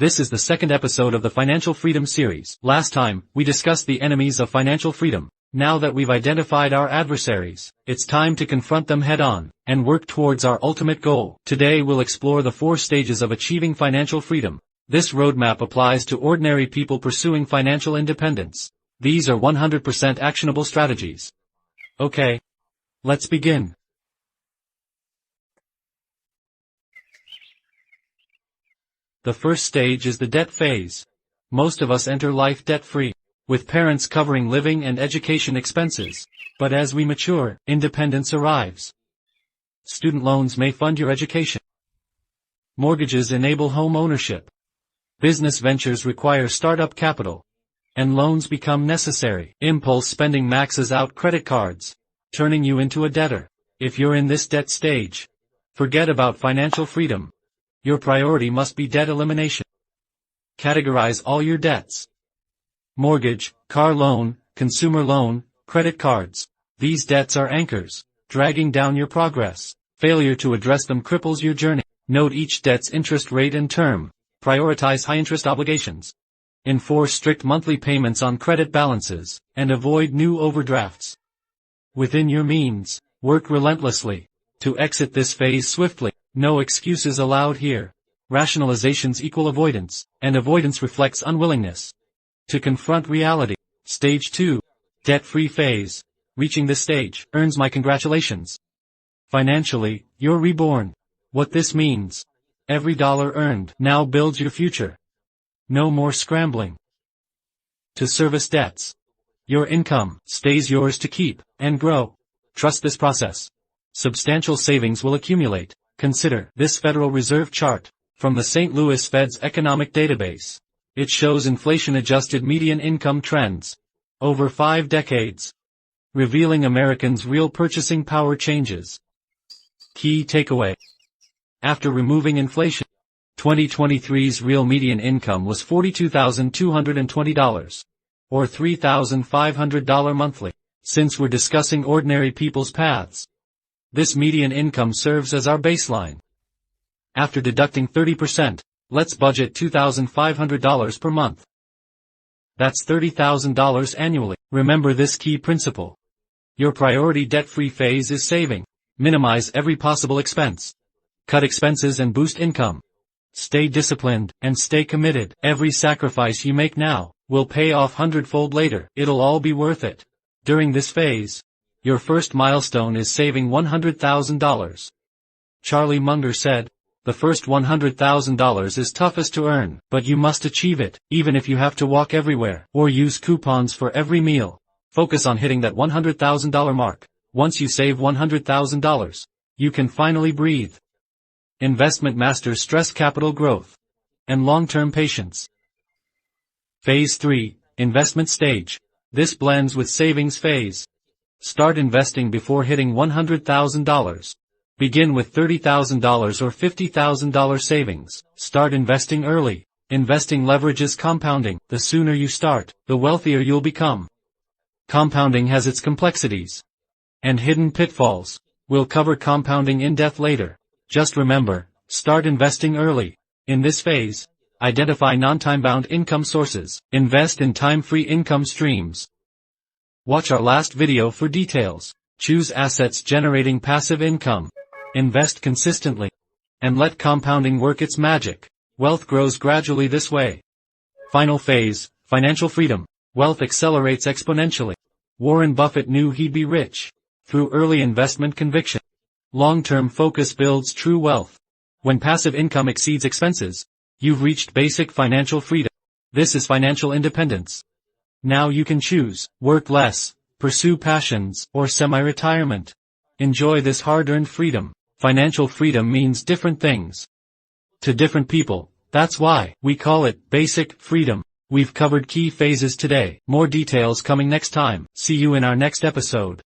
This is the second episode of the Financial Freedom series. Last time, we discussed the enemies of financial freedom. Now that we've identified our adversaries, it's time to confront them head-on, and work towards our ultimate goal. Today we'll explore the 4 stages of achieving financial freedom. This roadmap applies to ordinary people pursuing financial independence. These are 100% actionable strategies. Okay. Let's begin. The first stage is the debt phase. Most of us enter life debt-free, with parents covering living and education expenses. But as we mature, independence arrives. Student loans may fund your education. Mortgages enable home ownership. Business ventures require startup capital. And loans become necessary. Impulse spending maxes out credit cards, turning you into a debtor. If you're in this debt stage, forget about financial freedom. Your priority must be debt elimination. Categorize all your debts. Mortgage, car loan, consumer loan, credit cards. These debts are anchors, dragging down your progress. Failure to address them cripples your journey. Note each debt's interest rate and term. Prioritize high-interest obligations. Enforce strict monthly payments on credit balances, and avoid new overdrafts. Within your means, work relentlessly to exit this phase swiftly. No excuses allowed here. Rationalizations equal avoidance, and avoidance reflects unwillingness to confront reality. Stage 2. Debt-free phase. Reaching this stage earns my congratulations. Financially, you're reborn. What this means: every dollar earned now builds your future. No more scrambling to service debts. Your income stays yours to keep and grow. Trust this process. Substantial savings will accumulate. Consider this Federal Reserve chart from the St. Louis Fed's economic database. It shows inflation-adjusted median income trends over 5 decades, revealing Americans' real purchasing power changes. Key takeaway: after removing inflation, 2023's real median income was $42,220, or $3,500 monthly. Since we're discussing ordinary people's paths, this median income serves as our baseline. After deducting 30%, let's budget $2,500 per month. That's $30,000 annually. Remember this key principle. Your priority debt-free phase is saving. Minimize every possible expense. Cut expenses and boost income. Stay disciplined, and stay committed. Every sacrifice you make now will pay off hundredfold later. It'll all be worth it. During this phase, your first milestone is saving $100,000. Charlie Munger said, "The first $100,000 is toughest to earn, but you must achieve it, even if you have to walk everywhere, or use coupons for every meal." Focus on hitting that $100,000 mark. Once you save $100,000, you can finally breathe. Investment masters stress capital growth and long-term patience. Phase 3, investment stage. This blends with savings phase. Start investing before hitting $100,000. Begin with $30,000 or $50,000 savings. Start investing early. Investing leverages compounding. The sooner you start, the wealthier you'll become. Compounding has its complexities and hidden pitfalls. We'll cover compounding in depth later. Just remember, start investing early. In this phase, identify non-time-bound income sources. Invest in time-free income streams. Watch our last video for details. Choose assets generating passive income. Invest consistently. And let compounding work its magic. Wealth grows gradually this way. Final phase, financial freedom. Wealth accelerates exponentially. Warren Buffett knew he'd be rich through early investment conviction. Long-term focus builds true wealth. When passive income exceeds expenses, you've reached basic financial freedom. This is financial independence. Now you can choose: work less, pursue passions, or semi-retirement. Enjoy this hard-earned freedom. Financial freedom means different things to different people. That's why we call it basic freedom. We've covered key phases today. More details coming next time. See you in our next episode.